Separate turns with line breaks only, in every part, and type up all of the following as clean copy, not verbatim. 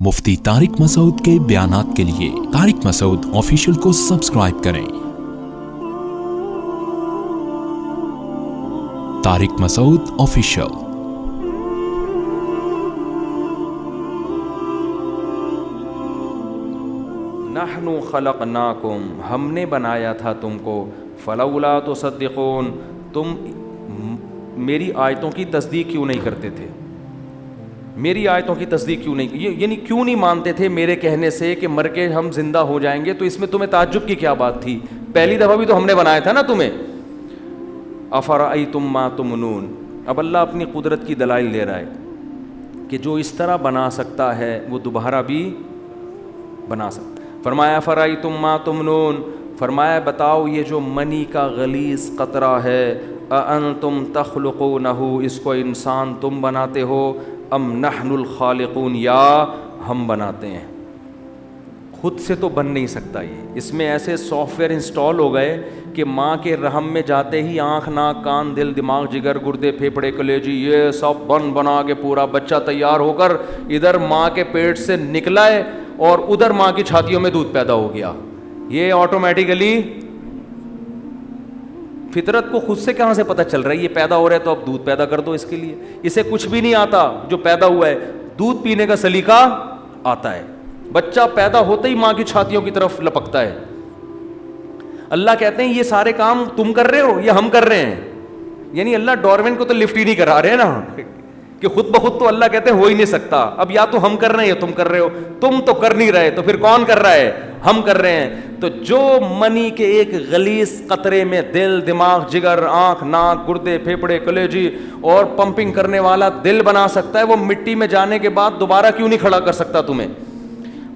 مفتی طارق مسعود کے بیانات کے لیے طارق مسعود آفیشیل کو سبسکرائب کریں۔ طارق مسعود آفیشیل۔
نحن خلقناکم، ہم نے بنایا تھا تم کو، فلولا تصدقون، تم میری آیتوں کی تصدیق کیوں نہیں کرتے تھے؟ میری آیتوں کی تصدیق کیوں نہیں، یعنی کیوں نہیں مانتے تھے میرے کہنے سے کہ مر کے ہم زندہ ہو جائیں گے؟ تو اس میں تمہیں تعجب کی کیا بات تھی؟ پہلی دفعہ بھی تو ہم نے بنایا تھا نا تمہیں۔ افرأیتم ما تمنون، اب اللہ اپنی قدرت کی دلائل دے رہا ہے کہ جو اس طرح بنا سکتا ہے وہ دوبارہ بھی بنا سکتا ہے۔ فرمایا افرأیتم ما تمنون، فرمایا بتاؤ یہ جو منی کا غلیظ قطرہ ہے، اانتم تخلقونہ، اس کو انسان تم بناتے ہو، ام نحن الخالقون، یا ہم بناتے ہیں؟ خود سے تو بن نہیں سکتا یہ، اس میں ایسے سافٹ ویئر انسٹال ہو گئے کہ ماں کے رحم میں جاتے ہی آنکھ ناک کان دل دماغ جگر گردے پھیپھڑے کلیجی یہ سب بنا کے پورا بچہ تیار ہو کر ادھر ماں کے پیٹ سے نکلا ہے اور ادھر ماں کی چھاتیوں میں دودھ پیدا ہو گیا۔ یہ آٹومیٹیکلی فطرت کو خود سے کہاں سے پتہ چل رہا ہے یہ پیدا ہو رہا ہے تو اب دودھ پیدا کر دو اس کے لیے؟ اسے کچھ بھی نہیں آتا، جو پیدا ہوا ہے دودھ پینے کا سلیقہ آتا ہے، بچہ پیدا ہوتے ہی ماں کی چھاتیوں کی طرف لپکتا ہے۔ اللہ کہتے ہیں یہ سارے کام تم کر رہے ہو یا ہم کر رہے ہیں؟ یعنی اللہ ڈارون کو تو لفٹ ہی نہیں کرا رہے نا، کہ خود بخود تو اللہ کہتے ہیں ہو ہی نہیں سکتا، اب یا تو ہم کر رہے ہیں یا تم کر رہے ہو، تم تو کر نہیں رہے تو پھر کون کر رہا ہے؟ ہم کر رہے ہیں۔ تو جو منی کے ایک غلیظ قطرے میں دل دماغ جگر آنکھ ناک گردے پھیپھڑے کلیجی اور پمپنگ کرنے والا دل بنا سکتا ہے، وہ مٹی میں جانے کے بعد دوبارہ کیوں نہیں کھڑا کر سکتا تمہیں؟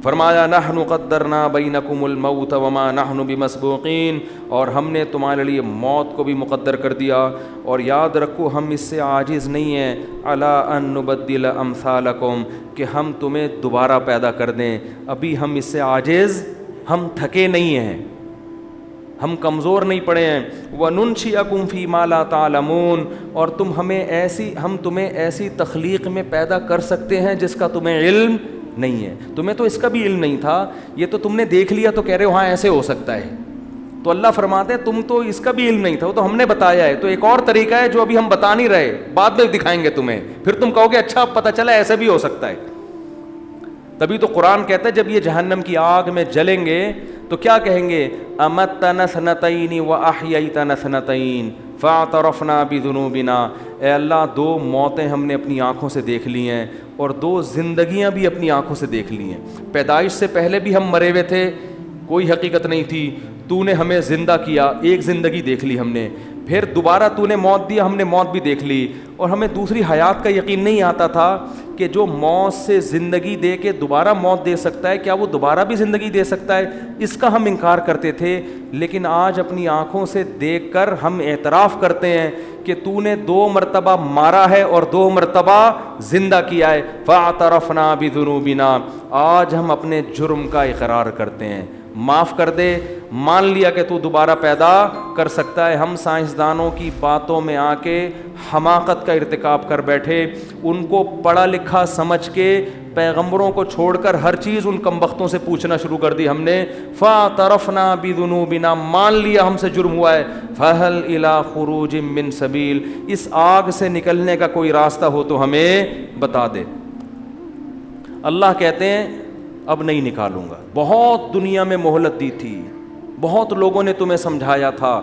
فرمایا نحن قدرنا بینکم الموت وما نحن بمسبوقین، اور ہم نے تمہارے لیے موت کو بھی مقدر کر دیا، اور یاد رکھو ہم اس سے عاجز نہیں ہیں، علی ان نبدل امثالکم، کہ ہم تمہیں دوبارہ پیدا کر دیں۔ ابھی ہم اس سے عاجز، ہم تھکے نہیں ہیں، ہم کمزور نہیں پڑے ہیں۔ وَنُنْشِئَكُمْ فِي مَا لَا تَعْلَمُونَ، اور ہم تمہیں ایسی تخلیق میں پیدا کر سکتے ہیں جس کا تمہیں علم نہیں ہے۔ تمہیں تو اس کا بھی علم نہیں تھا، یہ تو تم نے دیکھ لیا تو کہہ رہے ہو ہاں ایسے ہو سکتا ہے۔ تو اللہ فرماتے ہیں تم تو اس کا بھی علم نہیں تھا، وہ تو ہم نے بتایا ہے، تو ایک اور طریقہ ہے جو ابھی ہم بتا نہیں رہے، بعد میں دکھائیں گے تمہیں، پھر تم کہو گے اچھا پتہ چلا ایسے بھی ہو سکتا ہے۔ تبھی تو قرآن کہتا ہے جب یہ جہنم کی آگ میں جلیں گے تو کیا کہیں گے؟ امتنا سنتین واحییتنا سنتین فاعترفنا بذنوبنا، اے اللہ دو موتیں ہم نے اپنی آنکھوں سے دیکھ لی ہیں اور دو زندگیاں بھی اپنی آنکھوں سے دیکھ لی ہیں۔ پیدائش سے پہلے بھی ہم مرے ہوئے تھے، کوئی حقیقت نہیں تھی، تو نے ہمیں زندہ کیا، ایک زندگی دیکھ لی ہم نے، پھر دوبارہ تو نے موت دیا، ہم نے موت بھی دیکھ لی، اور ہمیں دوسری حیات کا یقین نہیں آتا تھا کہ جو موت سے زندگی دے کے دوبارہ موت دے سکتا ہے، کیا وہ دوبارہ بھی زندگی دے سکتا ہے؟ اس کا ہم انکار کرتے تھے، لیکن آج اپنی آنکھوں سے دیکھ کر ہم اعتراف کرتے ہیں کہ تو نے 2 مرتبہ مارا ہے اور 2 مرتبہ زندہ کیا ہے۔ فاعترفنا بذنوبنا، آج ہم اپنے جرم کا اقرار کرتے ہیں، معاف کر دے، مان لیا کہ تو دوبارہ پیدا کر سکتا ہے۔ ہم سائنسدانوں کی باتوں میں آ کے حماقت کا ارتکاب کر بیٹھے، ان کو پڑھا لکھا سمجھ کے پیغمبروں کو چھوڑ کر ہر چیز ان کمبختوں سے پوچھنا شروع کر دی ہم نے۔ فاعترفنا بذنوبنا، مان لیا ہم سے جرم ہوا ہے۔ فہل الی خروج من سبیل، اس آگ سے نکلنے کا کوئی راستہ ہو تو ہمیں بتا دے۔ اللہ کہتے ہیں اب نہیں نکالوں گا، بہت دنیا میں مہلت دی تھی، بہت لوگوں نے تمہیں سمجھایا تھا،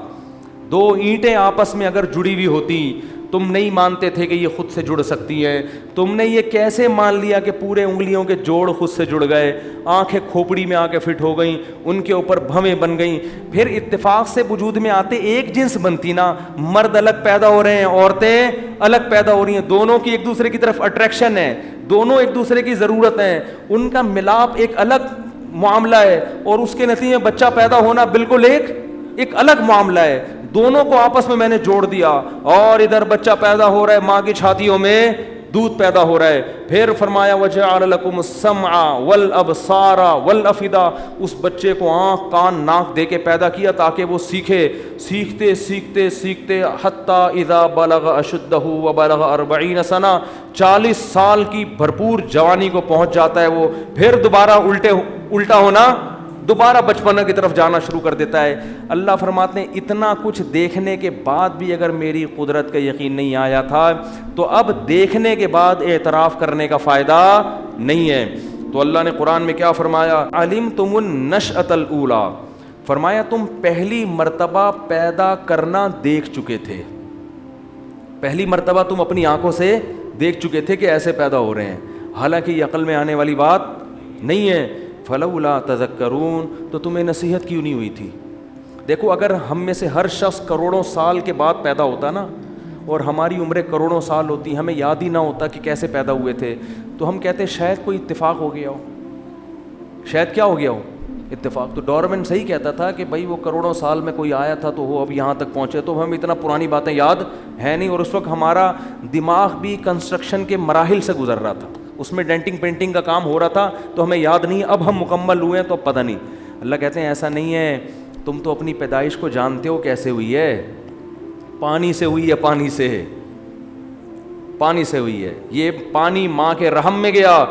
2 اینٹیں آپس میں اگر جڑی ہوئی ہوتی تم نہیں مانتے تھے کہ یہ خود سے جڑ سکتی ہیں، تم نے یہ کیسے مان لیا کہ پورے انگلیوں کے جوڑ خود سے جڑ گئے، آنکھیں کھوپڑی میں آ کے فٹ ہو گئیں، ان کے اوپر بھویں بن گئیں، پھر اتفاق سے وجود میں آتے ایک جنس بنتی نا، مرد الگ پیدا ہو رہے ہیں، عورتیں الگ پیدا ہو رہی ہیں، دونوں کی ایک دوسرے کی طرف اٹریکشن ہے، دونوں ایک دوسرے کی ضرورت ہیں، ان کا ملاپ ایک الگ معاملہ ہے، اور اس کے نتیجے میں بچہ پیدا ہونا بالکل ایک الگ معاملہ ہے۔ دونوں کو آپس میں نے جوڑ دیا، اور ادھر بچہ پیدا ہو رہا ہے ماں کی چھاتیوں میں دودھ پیدا ہو رہا ہے. پھر فرمایا وجعل لکم السمع والابصار والافئدہ, اس بچے کو آنکھ کان ناک دے کے پیدا کیا تاکہ وہ سیکھے. سیکھتے سیکھتے سیکھتے حتی اذا بلغ اشدہ وبلغ 40 سنہ, 40 سال کی بھرپور جوانی کو پہنچ جاتا ہے وہ. پھر دوبارہ الٹا ہونا, دوبارہ بچپنا کی طرف جانا شروع کر دیتا ہے. اللہ فرماتے ہیں اتنا کچھ دیکھنے کے بعد بھی اگر میری قدرت کا یقین نہیں آیا تھا تو اب دیکھنے کے بعد اعتراف کرنے کا فائدہ نہیں ہے. تو اللہ نے قرآن میں کیا فرمایا, علمتم النشأۃ الاولی, فرمایا تم پہلی مرتبہ پیدا کرنا دیکھ چکے تھے, پہلی مرتبہ تم اپنی آنکھوں سے دیکھ چکے تھے کہ ایسے پیدا ہو رہے ہیں, حالانکہ یہ عقل میں آنے والی بات نہیں ہے. فلولا تذکرون, تو تمہیں نصیحت کیوں نہیں ہوئی تھی؟ دیکھو اگر ہم میں سے ہر شخص کروڑوں سال کے بعد پیدا ہوتا نا, اور ہماری عمریں کروڑوں سال ہوتی, ہمیں یاد ہی نہ ہوتا کہ کیسے پیدا ہوئے تھے, تو ہم کہتے شاید کوئی اتفاق ہو گیا ہو, شاید کیا ہو گیا ہو, اتفاق. تو ڈارون صحیح کہتا تھا کہ بھائی وہ کروڑوں سال میں کوئی آیا تھا تو وہ اب یہاں تک پہنچے, تو ہم اتنا پرانی باتیں یاد ہے نہیں, اور اس وقت ہمارا دماغ بھی کنسٹرکشن کے مراحل سے گزر رہا تھا, اس میں ڈینٹنگ پینٹنگ کا کام ہو رہا تھا, تو ہمیں یاد نہیں, اب ہم مکمل ہوئے ہیں تو اب پتہ نہیں. اللہ کہتے ہیں ایسا نہیں ہے, تم تو اپنی پیدائش کو جانتے ہو کیسے ہوئی ہے, پانی سے ہوئی ہے, پانی سے ہوئی ہے. یہ پانی ماں کے رحم میں گیا.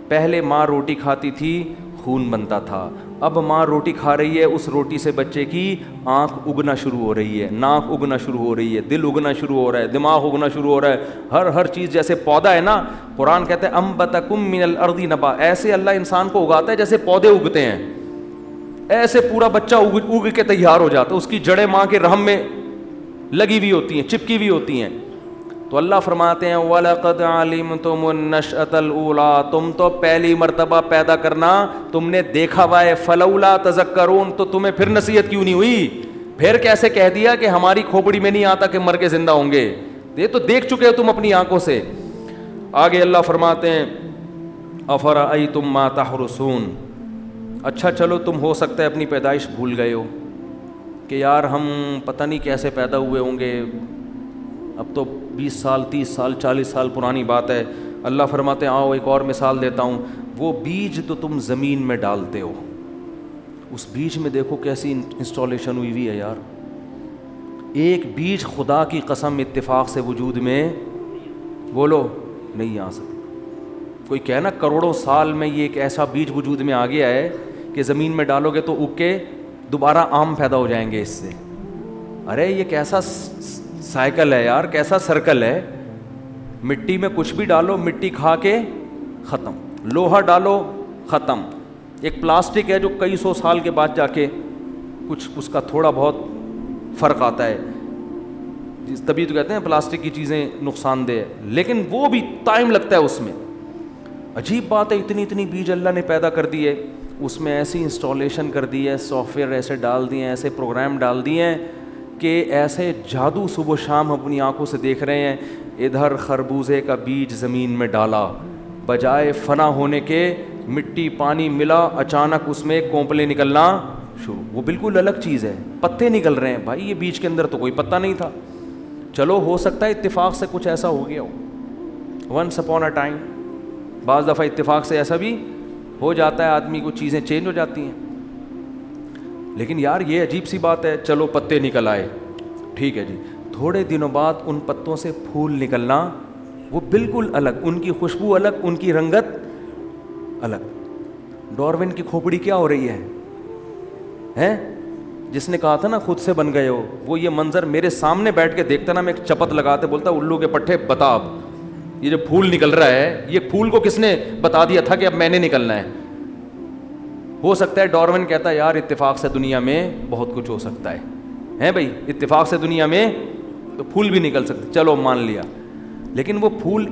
پہلے ماں روٹی کھاتی تھی, خون بنتا تھا, اب ماں روٹی کھا رہی ہے, اس روٹی سے بچے کی آنکھ اگنا شروع ہو رہی ہے, ناک اگنا شروع ہو رہی ہے, دل اگنا شروع ہو رہا ہے, دماغ اگنا شروع ہو رہا ہے, ہر چیز. جیسے پودا ہے نا, قرآن کہتے ہیں انبتکم من الارض نبا, ایسے اللہ انسان کو اگاتا ہے جیسے پودے اگتے ہیں, ایسے پورا بچہ اگ کے تیار ہو جاتا ہے, اس کی جڑیں ماں کے رحم میں لگی ہوئی ہوتی ہیں, چپکی ہوئی ہوتی ہیں. تو اللہ فرماتے ہیں وَلَقَدْ عَلِمْتُمُ النَّشْأَةَ الْأُولَىٰ, تم تو پہلی مرتبہ پیدا کرنا تم نے دیکھا ہوا ہے. فَلَوْلَا تَذَكَّرُونَ, تو تمہیں پھر نصیحت کیوں نہیں ہوئی؟ پھر کیسے کہہ دیا کہ ہماری کھوپڑی میں نہیں آتا کہ مر کے زندہ ہوں گے, یہ تو دیکھ چکے ہو تم اپنی آنکھوں سے. آگے اللہ فرماتے ہیں أَفَرَأَيْتُم مَّا تَحْرُثُونَ, اچھا چلو تم ہو سکتا ہے اپنی پیدائش بھول گئے ہو کہ یار ہم پتہ نہیں کیسے پیدا ہوئے ہوں گے, اب تو 20 سال 30 سال 40 سال پرانی بات ہے. اللہ فرماتے ہیں آؤ ایک اور مثال دیتا ہوں. وہ بیج تو تم زمین میں ڈالتے ہو, اس بیج میں دیکھو کیسی انسٹالیشن ہوئی ہے یار. ایک بیج خدا کی قسم اتفاق سے وجود میں بولو نہیں آ سکتا. کوئی کہنا کروڑوں سال میں یہ ایک ایسا بیج وجود میں آ گیا ہے کہ زمین میں ڈالو گے تو اگ کے دوبارہ آم پیدا ہو جائیں گے اس سے. ارے یہ کیسا سائیکل ہے یار, کیسا سرکل ہے. مٹی میں کچھ بھی ڈالو, مٹی کھا کے ختم, لوہا ڈالو ختم. ایک پلاسٹک ہے جو کئی سو سال کے بعد جا کے کچھ اس کا تھوڑا بہت فرق آتا ہے, تبھی تو کہتے ہیں پلاسٹک کی چیزیں نقصان دہ ہے, لیکن وہ بھی ٹائم لگتا ہے اس میں. عجیب بات ہے, اتنی بیج اللہ نے پیدا کر دی ہے, اس میں ایسی انسٹالیشن کر دی ہے, سافٹ ویئر ایسے ڈال دیے ہیں, ایسے پروگرام ڈال دیے ہیں کہ ایسے جادو صبح و شام اپنی آنکھوں سے دیکھ رہے ہیں. ادھر خربوزے کا بیج زمین میں ڈالا, بجائے فنا ہونے کے مٹی پانی ملا, اچانک اس میں کونپلے نکلنا شروع. وہ بالکل الگ چیز ہے, پتے نکل رہے ہیں بھائی, یہ بیج کے اندر تو کوئی پتا نہیں تھا. چلو ہو سکتا ہے اتفاق سے کچھ ایسا ہو گیا ہو, ونس اپون اے ٹائم. بعض دفعہ اتفاق سے ایسا بھی ہو جاتا ہے, آدمی کو چیزیں چینج ہو جاتی ہیں. لیکن یار یہ عجیب سی بات ہے, چلو پتے نکل آئے, ٹھیک ہے جی, تھوڑے دنوں بعد ان پتوں سے پھول نکلنا, وہ بالکل الگ, ان کی خوشبو الگ, ان کی رنگت الگ. ڈارون کی کھوپڑی کیا ہو رہی ہے, جس نے کہا تھا نا خود سے بن گئے ہو, وہ یہ منظر میرے سامنے بیٹھ کے دیکھتا نا, میں ایک چپت لگاتے بولتا الو کے پٹھے بتا, اب یہ جو پھول نکل رہا ہے, یہ پھول کو کس نے بتا دیا تھا کہ اب میں نے نکلنا ہے. ہو سکتا ہے ڈارون کہتا ہے یار اتفاق سے دنیا میں بہت کچھ ہو سکتا ہے بھائی, اتفاق سے دنیا میں تو پھول بھی نکل سکتے, چلو مان لیا. لیکن وہ پھول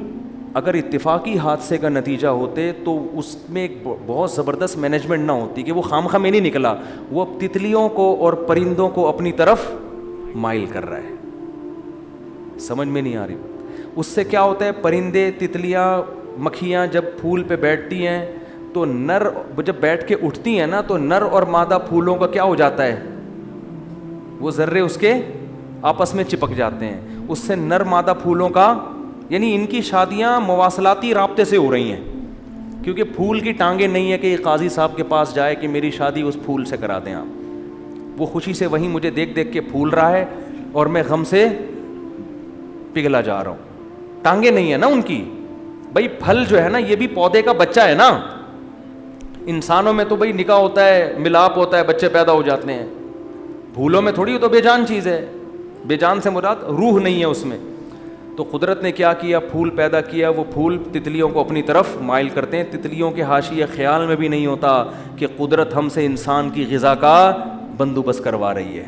اگر اتفاقی حادثے کا نتیجہ ہوتے تو اس میں ایک بہت زبردست مینجمنٹ نہ ہوتی کہ وہ خامخواہ میں نہیں نکلا, وہ اب تتلیوں کو اور پرندوں کو اپنی طرف مائل کر رہا ہے. سمجھ میں نہیں آ رہی. اس سے کیا ہوتا ہے, پرندے تتلیاں مکھیاں جب پھول پہ بیٹھتی ہیں تو نر جب بیٹھ کے اٹھتی ہیں نا, تو نر اور مادہ پھولوں کا کیا ہو جاتا ہے, وہ ذرے اس کے آپس میں چپک جاتے ہیں, اس سے نر مادہ پھولوں کا یعنی ان کی شادیاں مواصلاتی رابطے سے ہو رہی ہیں, کیونکہ پھول کی ٹانگیں نہیں ہے کہ قاضی صاحب کے پاس جائے کہ میری شادی اس پھول سے کرا دیں آپ. وہ خوشی سے وہیں مجھے دیکھ دیکھ کے پھول رہا ہے اور میں غم سے پگھلا جا رہا ہوں. ٹانگیں نہیں ہے نا ان کی. بھائی پھل جو ہے نا یہ بھی پودے کا بچہ ہے نا. انسانوں میں تو بھائی نکاح ہوتا ہے, ملاپ ہوتا ہے, بچے پیدا ہو جاتے ہیں. پھولوں میں تھوڑی, تو بے جان چیز ہے. بے جان سے مراد روح نہیں ہے اس میں. تو قدرت نے کیا کیا, پھول پیدا کیا. وہ پھول تتلیوں کو اپنی طرف مائل کرتے ہیں. تتلیوں کے حاشیے خیال میں بھی نہیں ہوتا کہ قدرت ہم سے انسان کی غذا کا بندوبست کروا رہی ہے.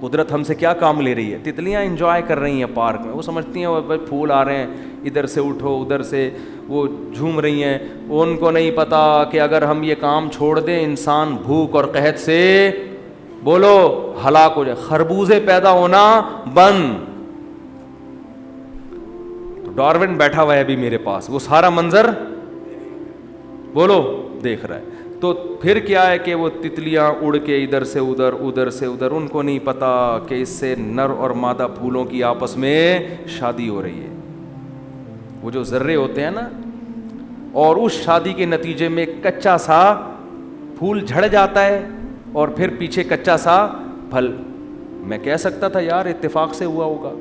قدرت ہم سے کیا کام لے رہی ہے. تتلیاں انجوائے کر رہی ہیں پارک میں, وہ سمجھتی ہیں بھائی پھول آ رہے ہیں, ادھر سے اٹھو ادھر سے, وہ جھوم رہی ہیں. ان کو نہیں پتا کہ اگر ہم یہ کام چھوڑ دیں انسان بھوک اور قحط سے بولو ہلاک ہو جائے. خربوزے پیدا ہونا بند. ڈارون بیٹھا ہوا ہے ابھی میرے پاس, وہ سارا منظر بولو دیکھ رہا ہے. تو پھر کیا ہے کہ وہ تتلیاں اڑ کے ادھر سے ادھر, ادھر سے ادھر. ان کو نہیں پتا کہ اس سے نر اور مادہ پھولوں کی آپس میں شادی ہو رہی ہے. وہ جو ذرے ہوتے ہیں نا, اور اس شادی کے نتیجے میں کچا سا پھول جھڑ جاتا ہے اور پھر پیچھے کچا سا پھل. میں کہہ سکتا تھا یار اتفاق سے ہوا ہوگا,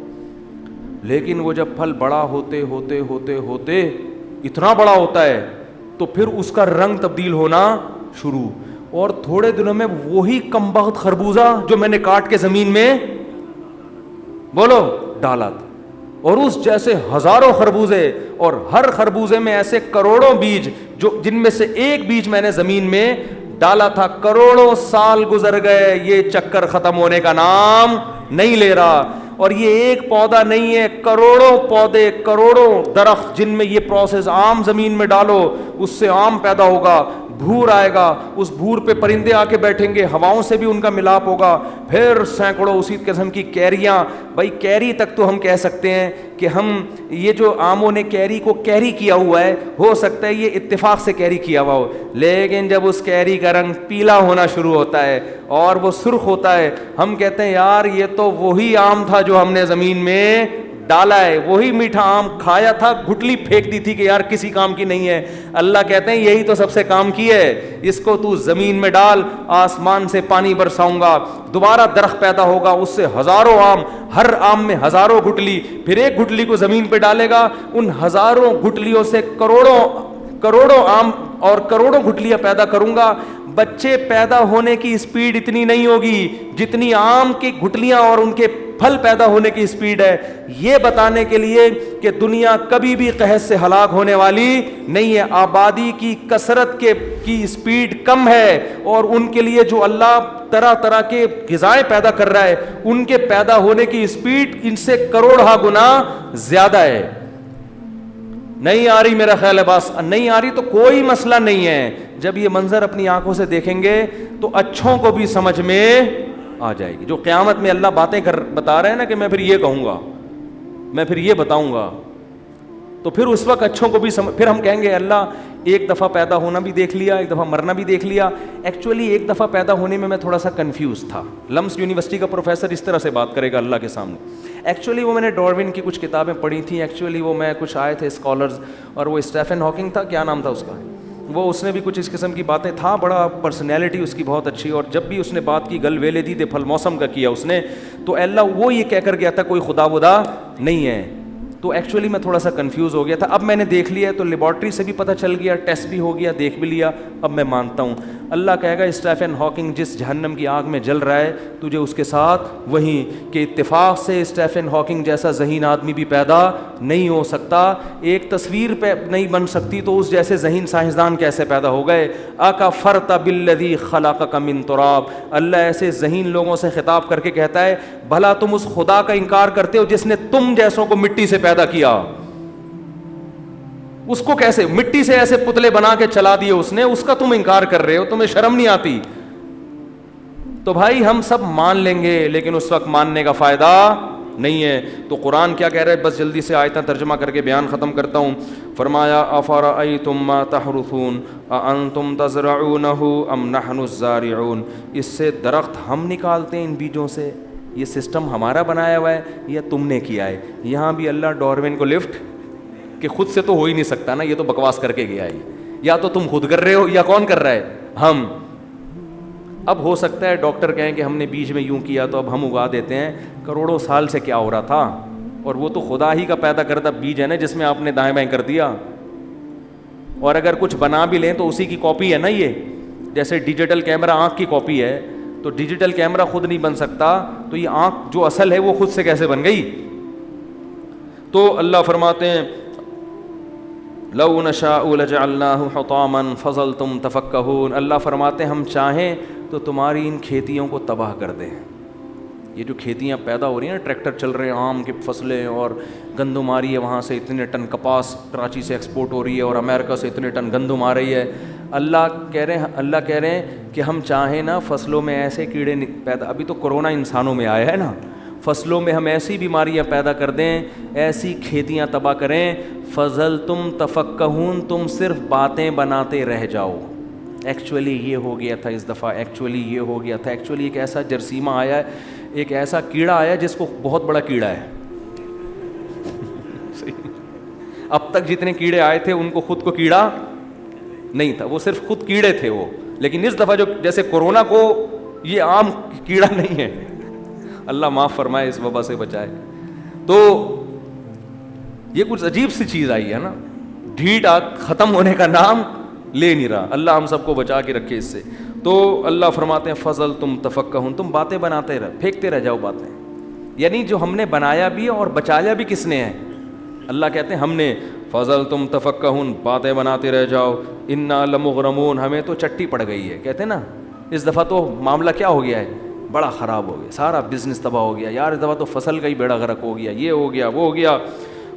لیکن وہ جب پھل بڑا ہوتے ہوتے ہوتے ہوتے اتنا بڑا ہوتا ہے تو پھر اس کا رنگ تبدیل ہونا شروع, اور تھوڑے دنوں میں وہی کمبخت خربوزہ جو میں نے کاٹ کے زمین میں بولو ڈالا تھا, اور اس جیسے ہزاروں خربوزے, اور ہر خربوزے میں ایسے کروڑوں بیج, جو جن میں سے ایک بیج میں نے زمین میں ڈالا تھا. کروڑوں سال گزر گئے, یہ چکر ختم ہونے کا نام نہیں لے رہا. اور یہ ایک پودا نہیں ہے, کروڑوں پودے, کروڑوں درخت, جن میں یہ پروسیس آم زمین میں ڈالو اس سے آم پیدا ہوگا, بھور آئے گا, اس بھور پہ پرندے آ کے بیٹھیں گے, ہواؤں سے بھی ان کا ملاپ ہوگا, پھر سینکڑوں اسی قسم کی کیریاں. بھائی کیری تک تو ہم کہہ سکتے ہیں کہ ہم یہ جو آموں نے کیری کو کیری کیا ہوا ہے, ہو سکتا ہے یہ اتفاق سے کیری کیا ہوا ہو, لیکن جب اس کیری کا رنگ پیلا ہونا شروع ہوتا ہے اور وہ سرخ ہوتا ہے, ہم کہتے ہیں یار یہ تو وہی آم تھا جو ہم نے زمین میں ڈالا ہے, وہی میٹھا آم کھایا تھا, گٹلی پھینک دی تھی کہ یار کسی کام کی نہیں ہے. اللہ کہتے ہیں یہی تو سب سے کام کی ہے, اس کو تو زمین میں ڈال, آسمان سے پانی برساؤں گا, دوبارہ درخت پیدا ہوگا, اس سے ہزاروں آم, ہر آم میں ہزاروں گٹلی, پھر ایک گٹلی کو زمین پہ ڈالے گا, ان ہزاروں گٹلیوں سے کروڑوں آم اور کروڑوں گٹلیاں پیدا کروں گا. بچے پیدا ہونے کی اسپیڈ اتنی نہیں ہوگی جتنی آم کی گٹلیاں اور ان کے پھل پیدا ہونے کی اسپیڈ ہے, یہ بتانے کے لیے کہ دنیا کبھی بھی قحط سے ہلاک ہونے والی نہیں ہے. آبادی کی کثرت کی اسپیڈ کم ہے, اور ان کے لیے جو اللہ طرح طرح کے غذائیں پیدا کر رہا ہے ان کے پیدا ہونے کی اسپیڈ ان سے کروڑہ گنا زیادہ ہے. نہیں آ رہی میرا خیال ہے, بس نہیں آ رہی تو کوئی مسئلہ نہیں ہے. جب یہ منظر اپنی آنکھوں سے دیکھیں گے تو اچھوں کو بھی سمجھ میں آ جائے گی. جو قیامت میں اللہ باتیں بتا رہے ہیں نا کہ میں پھر یہ کہوں گا, میں پھر یہ بتاؤں گا, تو پھر اس وقت اچھوں کو بھی پھر ہم کہیں گے اللہ ایک دفعہ پیدا ہونا بھی دیکھ لیا, ایک دفعہ مرنا بھی دیکھ لیا. ایکچولی ایک دفعہ پیدا ہونے میں تھوڑا سا کنفیوز تھا. لمس یونیورسٹی کا پروفیسر اس طرح سے بات کرے گا اللہ کے سامنے. ایکچولی وہ میں نے ڈارون کی کچھ کتابیں پڑھی تھیں, ایکچولی وہ میں کچھ آئے تھے اسکالرز, اور وہ اسٹیفن ہاکنگ تھا, کیا نام تھا اس کا, وہ اس نے بھی کچھ اس قسم کی باتیں, تھا بڑا پرسنالٹی اس کی بہت اچھی, اور جب بھی اس نے بات کی گل ویلے دی دے پھل موسم کا کیا اس نے, تو اللہ وہ یہ کہہ کر گیا تھا کوئی خدا ودا نہیں ہے. تو ایکچولی میں تھوڑا سا کنفیوز ہو گیا تھا. اب میں نے دیکھ لیا تو لیبارٹری سے بھی پتہ چل گیا, ٹیسٹ بھی ہو گیا, دیکھ بھی لیا, اب میں مانتا ہوں. اللہ کہے گا اسٹیفن ہاکنگ جس جہنم کی آگ میں جل رہا ہے تجھے اس کے ساتھ وہیں, کہ اتفاق سے اسٹیفن ہاکنگ جیسا ذہین آدمی بھی پیدا نہیں ہو سکتا, ایک تصویر پہ نہیں بن سکتی, تو اس جیسے ذہین سائنسدان کیسے پیدا ہو گئے. اکفرت بالذی خلقک من تراب. اللہ ایسے ذہین لوگوں سے خطاب کر کے کہتا ہے بھلا تم اس خدا کا انکار کرتے ہو جس نے تم جیسوں کو مٹی سے پیدا کیا, اس کو کیسے مٹی سے ایسے پتلے بنا کے چلا دیے اس نے, اس کا تم انکار کر رہے ہو, تمہیں شرم نہیں آتی. تو بھائی ہم سب مان لیں گے لیکن اس وقت ماننے کا فائدہ نہیں ہے. تو قرآن کیا کہہ رہا ہے, بس جلدی سے آیتیں ترجمہ کر کے بیان ختم کرتا ہوں. فرمایا افرأیتم ما تحرثون اانتم تزرعونہ ام نحن الزارعون. اس سے درخت ہم نکالتے ہیں ان بیجوں سے یہ سسٹم ہمارا بنایا ہوا ہے یا تم نے کیا ہے؟ یہاں بھی اللہ ڈارون کو لفٹ کہ خود سے تو ہو ہی نہیں سکتا نا, یہ تو بکواس کر کے گیا ہے, یا تو تم خود کر رہے ہو یا کون کر رہا ہے؟ ہم. اب ہو سکتا ہے ڈاکٹر کہیں کہ ہم نے بیج میں یوں کیا تو اب ہم اگا دیتے ہیں, کروڑوں سال سے کیا ہو رہا تھا, اور وہ تو خدا ہی کا پیدا کردہ بیج ہے نا جس میں آپ نے دائیں بائیں کر دیا. اور اگر کچھ بنا بھی لیں تو اسی کی کاپی ہے نا یہ, جیسے ڈیجیٹل کیمرہ آنکھ کی کاپی ہے, تو ڈیجیٹل کیمرہ خود نہیں بن سکتا, تو یہ آنکھ جو اصل ہے وہ خود سے کیسے بن گئی؟ تو اللہ فرماتے ہیں لو نشاء لجعلناه حطاما فظلتم تفکہون, اللہ فرماتے ہیں ہم چاہیں تو تمہاری ان کھیتیوں کو تباہ کر دیں. یہ جو کھیتیاں پیدا ہو رہی ہیں, ٹریکٹر چل رہے ہیں, آم کی فصلیں, اور گندم آ رہی ہے وہاں سے اتنے ٹن کپاس کراچی سے ایکسپورٹ ہو رہی ہے, اور امریکہ سے اتنے ٹن گندم آ رہی ہے. اللہ کہہ رہے ہیں کہ ہم چاہیں نا فصلوں میں ایسے کیڑے پیدا, ابھی تو کرونا انسانوں میں آیا ہے نا, فصلوں میں ہم ایسی بیماریاں پیدا کر دیں, ایسی کھیتیاں تباہ کریں, فظلتم تفکہون, تم صرف باتیں بناتے رہ جاؤ. ایکچولی یہ ہو گیا تھا اس دفعہ, ایکچولی یہ ہو گیا تھا, ایکچولی ایک ایسا جرثیمہ آیا ہے, ایک ایسا کیڑا آیا جس کو بہت بڑا کیڑا ہے. اب تک جتنے کیڑے آئے تھے ان کو خود کو کیڑا نہیں تھا, وہ صرف خود کیڑے تھے وہ, لیکن اس دفعہ جو جیسے کورونا کو یہ عام کیڑا نہیں ہے, اللہ معاف فرمائے, اس وبا سے بچائے. تو یہ کچھ عجیب سی چیز آئی ہے نا, ڈھیٹ ختم ہونے کا نام لے نہیں رہا. اللہ ہم سب کو بچا کے رکھے اس سے. تو اللہ فرماتے ہیں فضل تم تفکہون, تم باتیں بناتے رہ, پھینکتے رہ جاؤ باتیں. یعنی جو ہم نے بنایا بھی اور بچایا بھی کس نے ہے؟ اللہ کہتے ہیں ہم نے. فضل تم تفکہون, باتیں بناتے رہ جاؤ. انا لمغرمون, ہمیں تو چٹی پڑ گئی ہے. کہتے ہیں نا اس دفعہ تو معاملہ کیا ہو گیا ہے, بڑا خراب ہو گیا, سارا بزنس تباہ ہو گیا یار, اس دفعہ تو فصل کا ہی بیڑا غرق ہو گیا, یہ ہو گیا وہ ہو گیا.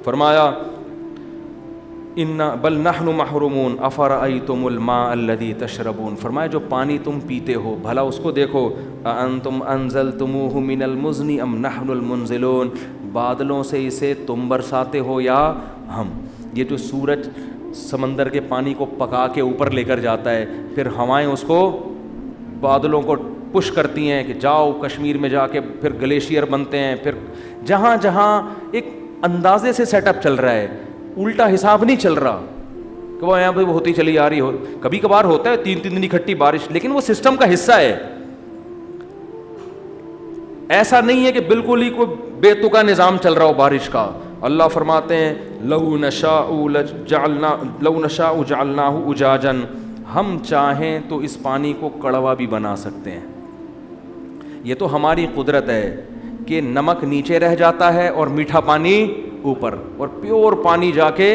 فرمایا بل نحن محرومون افرأیتم الماء الذی تشربون, فرمایا جو پانی تم پیتے ہو بھلا اس کو دیکھو. اانتم انزلتموہ من المزن ام نحن المنزلون, بادلوں سے اسے تم برساتے ہو یا ہم. یہ جو سورج سمندر کے پانی کو پکا کے اوپر لے کر جاتا ہے, پھر ہوائیں اس کو بادلوں کو پش کرتی ہیں کہ جاؤ کشمیر میں جا کے, پھر گلیشیئر بنتے ہیں, پھر جہاں جہاں ایک اندازے سے سیٹ اپ چل رہا ہے, الٹا حساب نہیں چل رہا کہ وہ یہاں پہ ہوتی چلی آ رہی ہو. کبھی کبھار ہوتا ہے 3 دن اکٹھی بارش, لیکن وہ سسٹم کا حصہ ہے. ایسا نہیں ہے کہ بالکل ہی کوئی بے تکا نظام چل رہا ہو بارش کا. اللہ فرماتے ہیں لو نشاء جعلناہ اجاجا, ہم چاہیں تو اس پانی کو کڑوا بھی بنا سکتے ہیں. یہ تو ہماری قدرت ہے کہ نمک نیچے رہ جاتا ہے اور میٹھا پانی اوپر, اور پیور پانی جا کے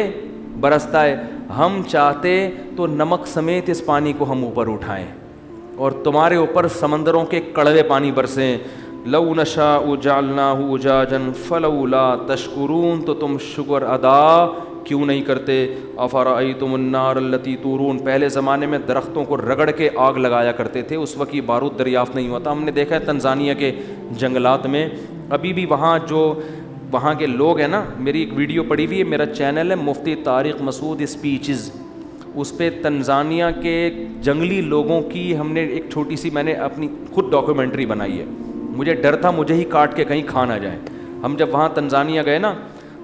برستا ہے. ہم چاہتے تو نمک سمیت اس پانی کو ہم اوپر اٹھائیں اور تمہارے اوپر سمندروں کے کڑوے پانی برسیں. لو نشاء جعلناہ اجاجا فلولا تشکرون, تو تم شکر ادا کیوں نہیں کرتے. افرأیتم النار التی تورون, پہلے زمانے میں درختوں کو رگڑ کے آگ لگایا کرتے تھے, اس وقت یہ بارود دریافت نہیں ہوا تھا. ہم نے دیکھا ہے تنزانیہ کے جنگلات میں ابھی بھی وہاں کے لوگ ہیں نا, میری ایک ویڈیو پڑی ہوئی ہے, میرا چینل ہے مفتی طارق مسعود اسپیچز, اس پہ تنزانیہ کے جنگلی لوگوں کی ہم نے ایک چھوٹی سی, میں نے اپنی خود ڈاکیومنٹری بنائی ہے. مجھے ڈر تھا مجھے ہی کاٹ کے کہیں کھا نہ جائیں. ہم جب وہاں تنزانیہ گئے نا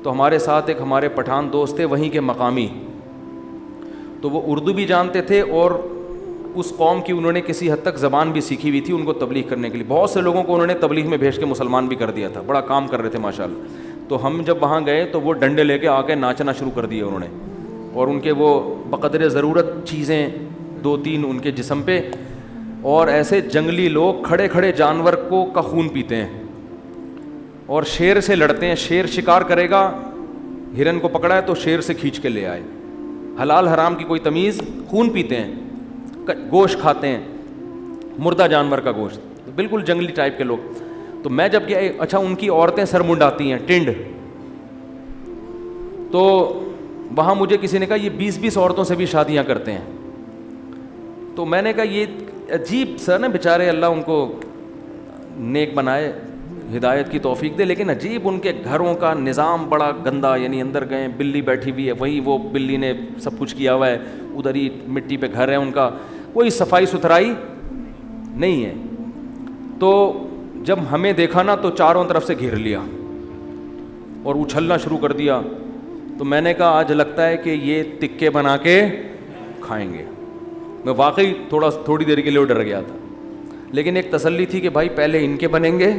تو ہمارے ساتھ ایک ہمارے پٹھان دوست تھے وہیں کے مقامی, تو وہ اردو بھی جانتے تھے اور اس قوم کی انہوں نے کسی حد تک زبان بھی سیکھی ہوئی تھی ان کو تبلیغ کرنے کے لیے. بہت سے لوگوں کو انہوں نے تبلیغ میں بھیج کے مسلمان بھی کر دیا تھا, بڑا کام کر رہے تھے ماشاءاللہ. تو ہم جب وہاں گئے تو وہ ڈنڈے لے کے آ کے ناچنا شروع کر دیے انہوں نے, اور ان کے وہ بقدر ضرورت چیزیں 2-3 ان کے جسم پہ, اور ایسے جنگلی لوگ کھڑے کھڑے جانور کا خون پیتے ہیں اور شیر سے لڑتے ہیں. شیر شکار کرے گا, ہرن کو پکڑا ہے تو شیر سے کھینچ کے لے آئے. حلال حرام کی کوئی تمیز, خون پیتے ہیں, گوشت کھاتے ہیں, مردہ جانور کا گوشت, بالکل جنگلی ٹائپ کے لوگ. تو میں جب گیا, اچھا ان کی عورتیں سر منڈاتی ہیں, ٹنڈ. تو وہاں مجھے کسی نے کہا یہ 20-20 عورتوں سے بھی شادیاں کرتے ہیں. تو میں نے کہا یہ عجیب سر نا, بیچارے اللہ ان کو نیک بنائے, ہدایت کی توفیق دے, لیکن عجیب ان کے گھروں کا نظام بڑا گندا. یعنی اندر گئے, بلی بیٹھی ہوئی ہے, وہیں وہ بلی نے سب کچھ کیا ہوا ہے, ادھر ہی مٹی پہ گھر ہے ان کا, کوئی صفائی ستھرائی نہیں ہے. تو جب ہمیں دیکھا نا تو چاروں طرف سے گھیر لیا اور اچھلنا شروع کر دیا. تو میں نے کہا آج لگتا ہے کہ یہ تکے بنا کے کھائیں گے. میں واقعی تھوڑی دیر کے لیے ڈر گیا تھا, لیکن ایک تسلی تھی کہ بھائی پہلے ان کے بنیں گے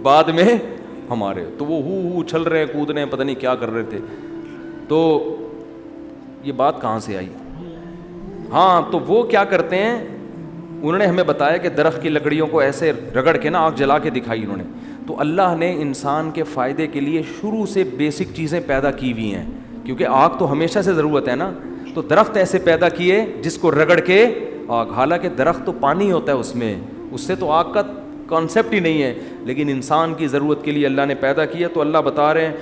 بعد میں ہمارے. تو وہ اچھل رہے ہیں, کود رہے ہیں, پتہ نہیں کیا کر رہے تھے. تو یہ بات کہاں سے آئی؟ ہاں, تو وہ کیا کرتے ہیں, انہوں نے ہمیں بتایا کہ درخت کی لکڑیوں کو ایسے رگڑ کے نا آگ جلا کے دکھائی انہوں نے. تو اللہ نے انسان کے فائدے کے لیے شروع سے بیسک چیزیں پیدا کی ہوئی ہیں, کیونکہ آگ تو ہمیشہ سے ضرورت ہے نا. تو درخت ایسے پیدا کیے جس کو رگڑ کے آگ, حالانکہ درخت تو پانی ہوتا ہے اس میں, اس سے تو آگ کا کانسیپٹ ہی نہیں ہے, لیکن انسان کی ضرورت کے لیے اللہ نے پیدا کیا. تو اللہ بتا رہے ہیں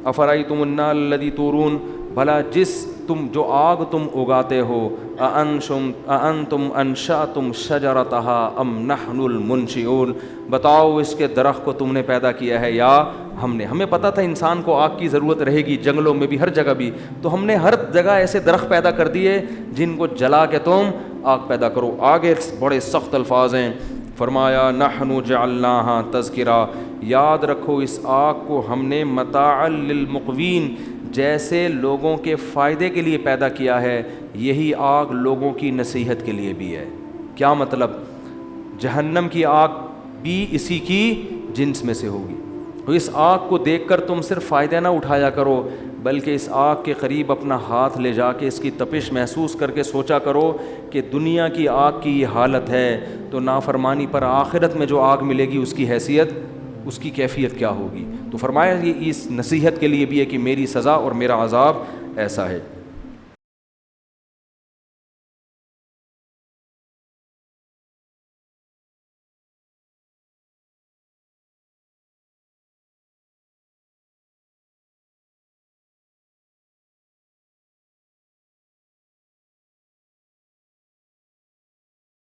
افرأیتم النار الذی تورون, بھلا جس تم جو آگ تم اگاتے ہو, اانتم انشأتم شجرتها ام نحن المنشئون, بتاؤ اس کے درخت کو تم نے پیدا کیا ہے یا ہم نے. ہمیں پتہ تھا انسان کو آگ کی ضرورت رہے گی, جنگلوں میں بھی, ہر جگہ بھی, تو ہم نے ہر جگہ ایسے درخت پیدا کر دیے جن کو جلا کے تم آگ پیدا کرو. آگے بڑے سخت الفاظ ہیں, فرمایا نحن جعلناہا تذکرہ, یاد رکھو اس آگ کو ہم نے متاعا للمقوین, جیسے لوگوں کے فائدے کے لیے پیدا کیا ہے, یہی آگ لوگوں کی نصیحت کے لیے بھی ہے. کیا مطلب؟ جہنم کی آگ بھی اسی کی جنس میں سے ہوگی. تو اس آگ کو دیکھ کر تم صرف فائدہ نہ اٹھایا کرو, بلکہ اس آگ کے قریب اپنا ہاتھ لے جا کے اس کی تپش محسوس کر کے سوچا کرو کہ دنیا کی آگ کی یہ حالت ہے, تو نافرمانی پر آخرت میں جو آگ ملے گی اس کی حیثیت, اس کی کیفیت کیا ہوگی. تو فرمایا یہ اس نصیحت کے لیے بھی ہے کہ میری سزا اور میرا عذاب ایسا ہے.